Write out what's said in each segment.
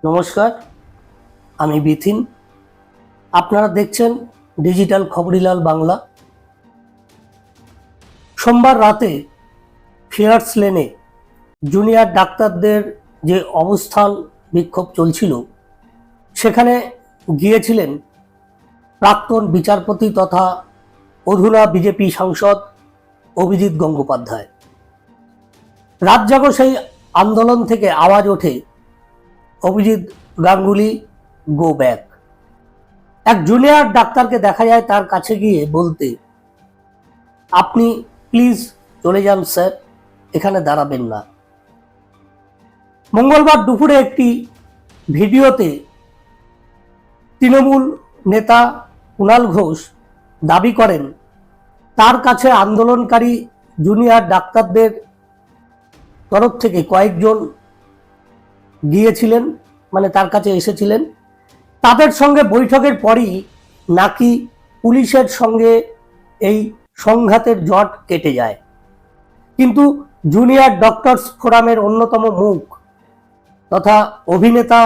নমস্কার, আমি বিথিন। আপনারা দেখছেন ডিজিটাল খবরিলাল বাংলা। সোমবার রাতে ফিয়ার্স লেনে জুনিয়র ডাক্তারদের যে অবস্থান বিক্ষোভ চলছিল, সেখানে গিয়েছিলেন প্রাক্তন বিচারপতি তথা অধুনা বিজেপি সাংসদ অভিজিৎ গঙ্গোপাধ্যায়। রাত জাগো সেই আন্দোলন থেকে আওয়াজ ওঠে, অভিজিৎ গাঙ্গুলি গো ব্যাক। এক জুনিয়র ডাক্তারকে দেখা যায় তার কাছে গিয়ে বলতে, আপনি প্লিজ চলে যান স্যার, এখানে দাঁড়াবেন না। মঙ্গলবার দুপুরে একটি ভিডিওতে তৃণমূল নেতা কুণাল ঘোষ দাবি করেন তার কাছে আন্দোলনকারী জুনিয়র ডাক্তারদের তরফ থেকে কয়েকজন গিয়েছিলেন, মানে তার কাছে এসেছিলেন। তাদের সঙ্গে বৈঠকের পরই নাকি পুলিশের সঙ্গে এই সংঘাতের জট কেটে যায়। কিন্তু জুনিয়র ডক্টরস ফোরামের অন্যতম মুখ তথা অভিনেতা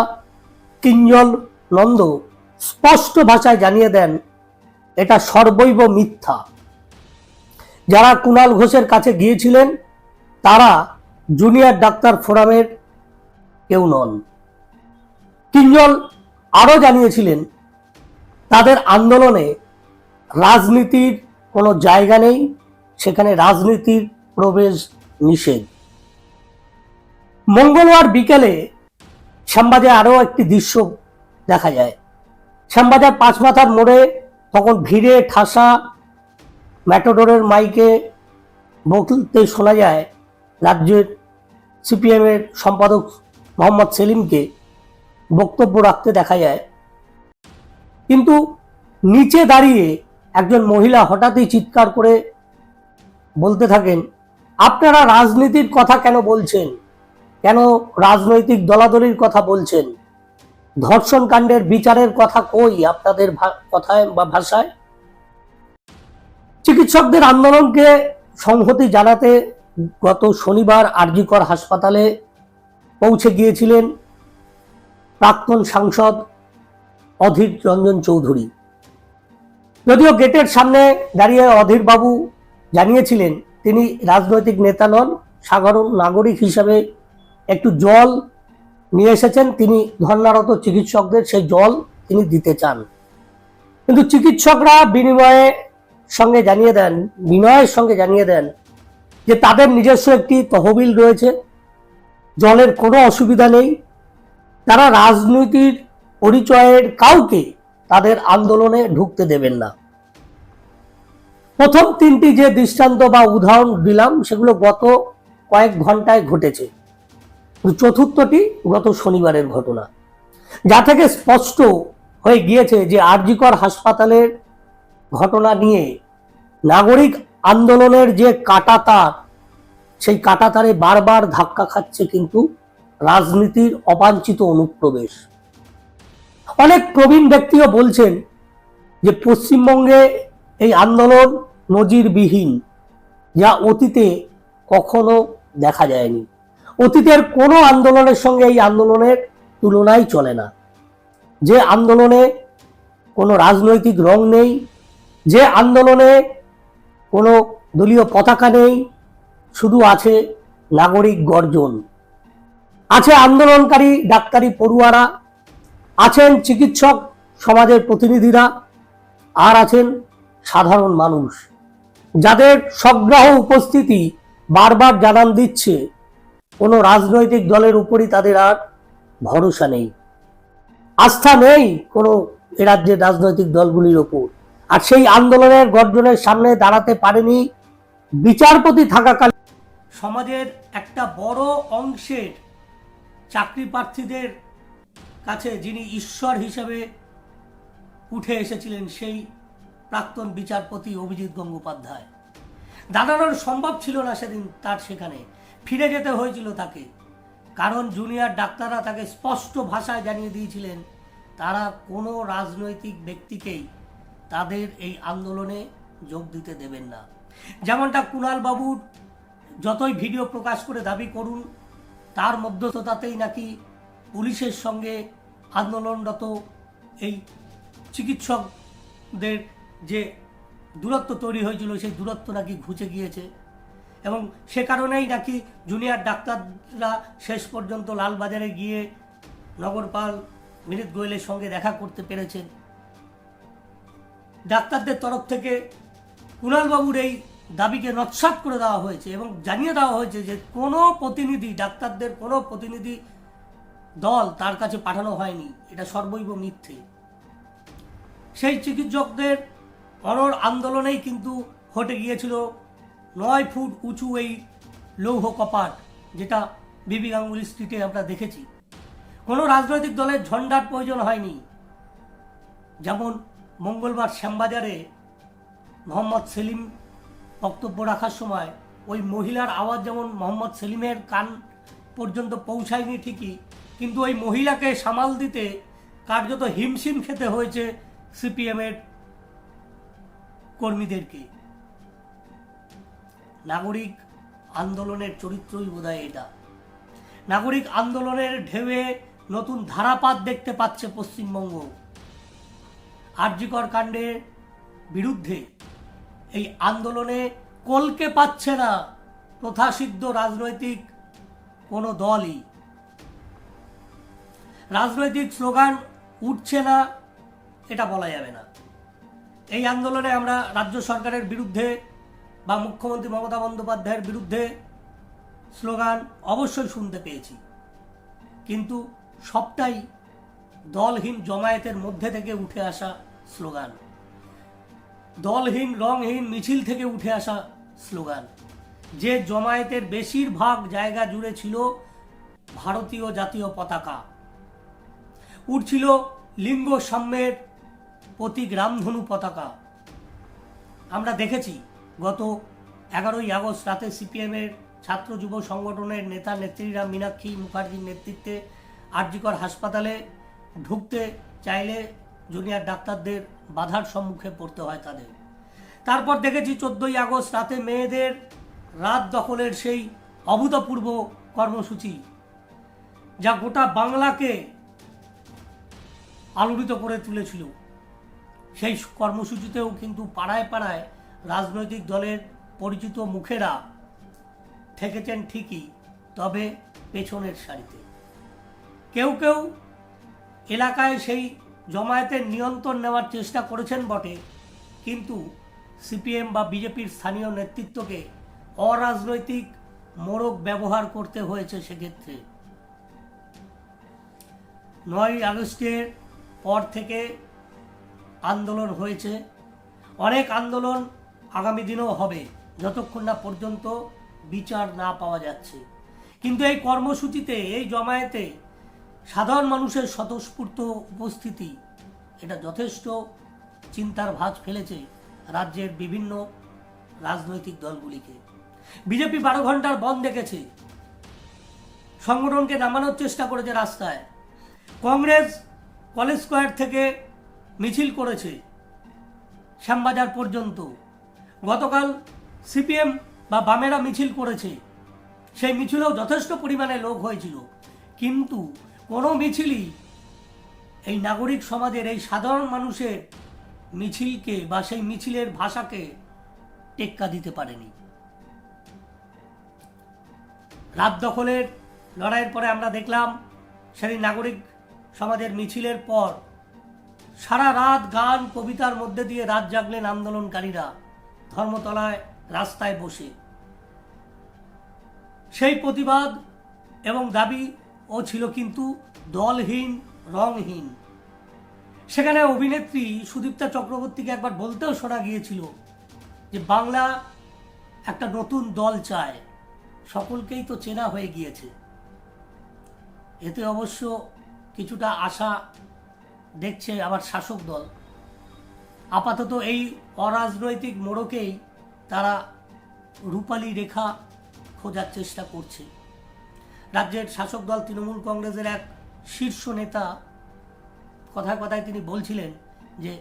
কিঞ্জল নন্দ স্পষ্ট ভাষায় জানিয়ে দেন, এটা সর্বৈব মিথ্যা। যারা কুণাল ঘোষের কাছে গিয়েছিলেন তারা জুনিয়র ডাক্তার ফোরামের কেউ নন। কিঞ্জল আরও জানিয়েছিলেন, তাদের আন্দোলনে রাজনীতির কোনো জায়গা নেই, সেখানে রাজনীতির প্রবেশ নিষেধ। মঙ্গলবার বিকেলে শ্যামবাজারে আরও একটি দৃশ্য দেখা যায়। শ্যামবাজার পাঁচমাথার মোড়ে তখন ভিড়ে ঠাসা ম্যাটাডোরের মাইকে বলতে শোনা যায় রাজ্যের সিপিএমের সম্পাদক মোহাম্মদ সেলিমকে বক্তব্য রাখতে দেখা যায়। কিন্তু নিচে দাঁড়িয়ে একজন মহিলা হঠাৎই চিৎকার করে বলতে থাকেন, আপনারা রাজনীতির কথা কেন বলছেন, কেন রাজনৈতিক দলাদলির কথা বলছেন, ধর্ষণ কাণ্ডের বিচারের কথা কই আপনাদের কথায় বা ভাষায়। চিকিৎসকদের আন্দোলনকে সংহতি জানাতে গত শনিবার আরজিকর হাসপাতালে পৌঁছে গিয়েছিলেন প্রাক্তন সাংসদ অধীর রঞ্জন চৌধুরী। যদিও গেটের সামনে দাঁড়িয়ে অধীর বাবু জানিয়েছিলেন তিনি রাজনৈতিক নেতা নন, সাধারণ নাগরিক হিসাবে একটু জল নিয়ে এসেছেন, তিনি ধর্নারত চিকিৎসকদের সেই জল তিনি দিতে চান। কিন্তু চিকিৎসকরা বিনয়ের সঙ্গে জানিয়ে দেন যে তাদের নিজস্ব একটি তহবিল রয়েছে, জলের কোনো অসুবিধা নেই, তারা রাজনীতির পরিচয়ের কাউকে তাদের আন্দোলনে ঢুকতে দেবেন না। প্রথম তিনটি যে দৃষ্টান্ত বা উদাহরণ দিলাম সেগুলো গত কয়েক ঘন্টায় ঘটেছে, চতুর্থটি গত শনিবারের ঘটনা, যা থেকে স্পষ্ট হয়ে গিয়েছে যে আরজিকর হাসপাতালের ঘটনা নিয়ে নাগরিক আন্দোলনের যে কাঁটাতার, সেই কাঁটাতারে বারবার ধাক্কা খাচ্ছে কিন্তু রাজনীতির অবাঞ্ছিত অনুপ্রবেশ। অনেক প্রবীণ ব্যক্তিও বলছেন যে পশ্চিমবঙ্গে এই আন্দোলন নজিরবিহীন, যা অতীতে কখনো দেখা যায়নি। অতীতের কোনো আন্দোলনের সঙ্গে এই আন্দোলনের তুলনাই চলে না। যে আন্দোলনে কোনো রাজনৈতিক রং নেই, যে আন্দোলনে কোনো দলীয় পতাকা নেই, শুধু আছে নাগরিক গর্জন, আছে আন্দোলনকারী ডাক্তারি পড়ুয়ারা, আছেন চিকিৎসক সমাজের প্রতিনিধিরা, আর আছেন সাধারণ মানুষ, যাদের সগ্রাহ উপস্থিতি বারবার জানান দিচ্ছে কোনো রাজনৈতিক দলের উপরই তাদের আর ভরসা নেই, আস্থা নেই কোনো এ রাজ্যের রাজনৈতিক দলগুলির ওপর। আর সেই আন্দোলনের গর্জনের সামনে দাঁড়াতে পারেনি বিচারপতি থাকাকালীন সমাজের একটা বড় অংশের চাকরি প্রার্থীদের কাছে যিনি ঈশ্বর হিসেবে উঠে এসেছিলেন, সেই প্রাক্তন বিচারপতি অভিজিৎ গঙ্গোপাধ্যায়। দাঁড়ানোর সম্ভব ছিল না সেদিন, তার সেখানে ফিরে যেতে হয়েছিল তাকে, কারণ জুনিয়র ডাক্তাররা তাকে স্পষ্ট ভাষায় জানিয়ে দিয়েছিলেন তারা কোনো রাজনৈতিক ব্যক্তিকেই তাদের এই আন্দোলনে যোগ দিতে দেবেন না। যেমনটা কুণাল বাবুর যতই ভিডিও প্রকাশ করে দাবি করুন, তার মধ্যস্থতাতেই নাকি পুলিশের সঙ্গে আন্দোলনরত এই চিকিৎসকদের যে দূরত্ব তৈরি হয়েছিল সেই দূরত্ব নাকি ঘুচে গিয়েছে, এবং সে কারণেই নাকি জুনিয়র ডাক্তাররা শেষ পর্যন্ত লালবাজারে গিয়ে নগরপাল বিনীত গোয়েলের সঙ্গে দেখা করতে পেরেছেন। ডাক্তারদের তরফ থেকে কুণালবাবুর এই দাবিকে নস্যাৎ করে দেওয়া হয়েছে এবং জানিয়ে দেওয়া হয়েছে যে কোনো প্রতিনিধি, ডাক্তারদের কোনো প্রতিনিধি দল তার কাছে পাঠানো হয়নি, এটা সর্বৈব মিথ্যে। সেই চিকিৎসকদের অনর আন্দোলনেই কিন্তু ঘটে গিয়েছিল 9 ফুট উঁচু এই লৌহ কপাট, যেটা বিবি গাঙ্গুলি স্ট্রিটে আমরা দেখেছি। কোনো রাজনৈতিক দলের ঝন্ডার প্রয়োজন হয়নি। যেমন মঙ্গলবার শ্যামবাজারে মোহাম্মদ সেলিম বক্তব্য রাখার সময় ওই মহিলার আওয়াজ যেমন মোহাম্মদ সেলিমের কান পর্যন্ত পৌঁছায়নি ঠিকই, কিন্তু ওই মহিলাকে সামাল দিতে কার্যত হিমশিম খেতে হয়েছে সিপিএমের কর্মীদেরকে। নাগরিক আন্দোলনের চরিত্রই বোধহয় এটা। নাগরিক আন্দোলনের ঢেউয়ে নতুন ধারাপাত দেখতে পাচ্ছে পশ্চিমবঙ্গ। আর.জি. কর কাণ্ডের বিরুদ্ধে এই আন্দোলনে কলকে পাচ্ছে না প্রথাসিদ্ধ রাজনৈতিক কোনো দলই। রাজনৈতিক স্লোগান উঠছে না এটা বলা যাবে না। এই আন্দোলনে আমরা রাজ্য সরকারের বিরুদ্ধে বা মুখ্যমন্ত্রী মমতা বন্দ্যোপাধ্যায়ের বিরুদ্ধে স্লোগান অবশ্যই শুনতে পেয়েছি, কিন্তু সবটাই দলহীন জমায়েতের মধ্যে থেকে উঠে আসা স্লোগান, দলহীন রংহীন মিছিল থেকে উঠে আসা স্লোগান। যে জমায়েতের বেশিরভাগ জায়গা জুড়ে ছিল ভারতীয় জাতীয় পতাকা, উঠছিল লিঙ্গ সাম্যের প্রতীক রামধনু পতাকা। আমরা দেখেছি গত 11ই আগস্ট রাতে সিপিএমের ছাত্র যুব সংগঠনের নেতা নেত্রীরা মীনাক্ষী মুখার্জির নেতৃত্বে আর.জি. কর হাসপাতালে ঢুকতে চাইলে জুনিয়র ডাক্তারদের বাধার সম্মুখে পড়তে হয় তাদের। তারপর দেখেছি 14ই আগস্ট রাতে মেয়েদের রাত দখলের সেই অভূতপূর্ব কর্মসূচি, যা গোটা বাংলাকে আলোড়িত করে তুলেছিল। সেই কর্মসূচিতেও কিন্তু পাড়ায় পাড়ায় রাজনৈতিক দলের পরিচিত মুখেরা থেকেছেন ঠিকই, তবে পেছনের সারিতে। কেউ কেউ এলাকায় সেই জমায়েতের নিয়ন্ত্রণ নেওয়ার চেষ্টা করেছেন বটে, কিন্তু সিপিএম বা বিজেপির স্থানীয় নেতৃত্বকে অরাজনৈতিক মোড়ক ব্যবহার করতে হয়েছে সেক্ষেত্রে। 9ই আগস্টের পর থেকে আন্দোলন হয়েছে, অনেক আন্দোলন আগামী দিনেও হবে যতক্ষণ না পর্যন্ত বিচার না পাওয়া যাচ্ছে। কিন্তু এই কর্মসূচিতে, এই জমায়েতে সাধারণ মানুষের স্বতঃস্ফূর্ত উপস্থিতি, এটা যথেষ্ট চিন্তার ভাঁজ ফেলেছে রাজ্যের বিভিন্ন রাজনৈতিক দলগুলিকে। বিজেপি 12 ঘন্টার বন্ধ ডেকেছে, সংগঠনকে নামানোর চেষ্টা করেছে রাস্তায়। কংগ্রেস কলেজ স্কোয়ার থেকে মিছিল করেছে শ্যামবাজার পর্যন্ত। গতকাল সিপিএম বা বামেরা মিছিল করেছে, সেই মিছিলেও যথেষ্ট পরিমাণে লোক হয়েছিল, কিন্তু কোনো মিছিলই এই নাগরিক সমাজের, এই সাধারণ মানুষের মিছিলকে বা সেই মিছিলের ভাষাকে টেক্কা দিতে পারেনি। রাত দখলের লড়াইয়ের পরে আমরা দেখলাম সেই নাগরিক সমাজের মিছিলের পর সারা রাত গান কবিতার মধ্যে দিয়ে রাত জাগলেন আন্দোলনকারীরা ধর্মতলায় রাস্তায় বসে। সেই প্রতিবাদ এবং দাবি ও ছিল কিন্তু দলহীন রংহীন। সেখানে অভিনেত্রী সুদীপ্তা চক্রবর্তীকে একবার বলতেও শোনা গিয়েছিল যে বাংলা একটা নতুন দল চায়, সকলকেই তো চেনা হয়ে গিয়েছে। এতে অবশ্য কিছুটা আশা দেখছে আবার শাসক দল। আপাতত এই অরাজনৈতিক মোড়কেই তারা রূপালী রেখা খোঁজার চেষ্টা করছে। রাজ্যের শাসক দল তৃণমূল কংগ্রেসের এক শীর্ষ নেতা কথায় কথায় তিনি বলছিলেন যে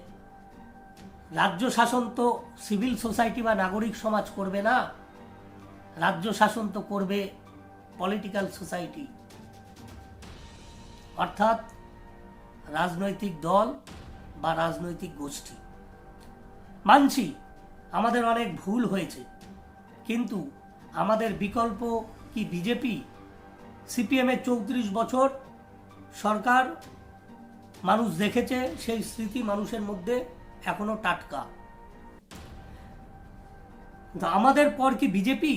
রাজ্য শাসন তো সিভিল সোসাইটি বা নাগরিক সমাজ করবে না, রাজ্য শাসন তো করবে পলিটিক্যাল সোসাইটি। অর্থাৎ রাজনৈতিক দল বা রাজনৈতিক গোষ্ঠী। মানছি আমাদের অনেক ভুল হয়েছে, কিন্তু আমাদের বিকল্প কি বিজেপি? সিপিএমের 34 বছর সরকার মানুষ দেখেছে, সেই স্মৃতি মানুষের মধ্যে এখনো টাটকা। আমাদের পর কি বিজেপি?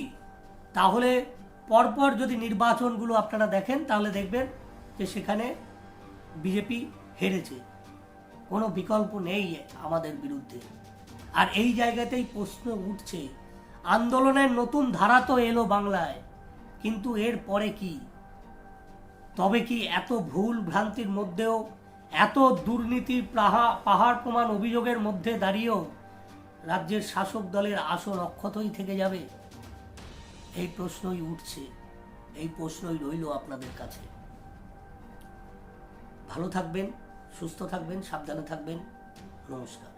তাহলে পরপর যদি নির্বাচনগুলো আপনারা দেখেন তাহলে দেখবেন যে সেখানে বিজেপি হেরেছে, কোনো বিকল্প নেই আমাদের বিরুদ্ধে। আর এই জায়গাতেই প্রশ্ন উঠছে, আন্দোলনের নতুন ধারা তো এলো বাংলায়, কিন্তু এর পরে কি? তবে কি এত ভুল ভ্রান্তির মধ্যেও, এত দুর্নীতির পাহাড় প্রমাণ অভিযোগের মধ্যে দাঁড়িয়েও রাজ্যের শাসক দলের আসন অক্ষতই থেকে যাবে? এই প্রশ্নই উঠছে, এই প্রশ্নই রইল আপনাদের কাছে। ভালো থাকবেন, সুস্থ থাকবেন, সাবধানে থাকবেন। নমস্কার।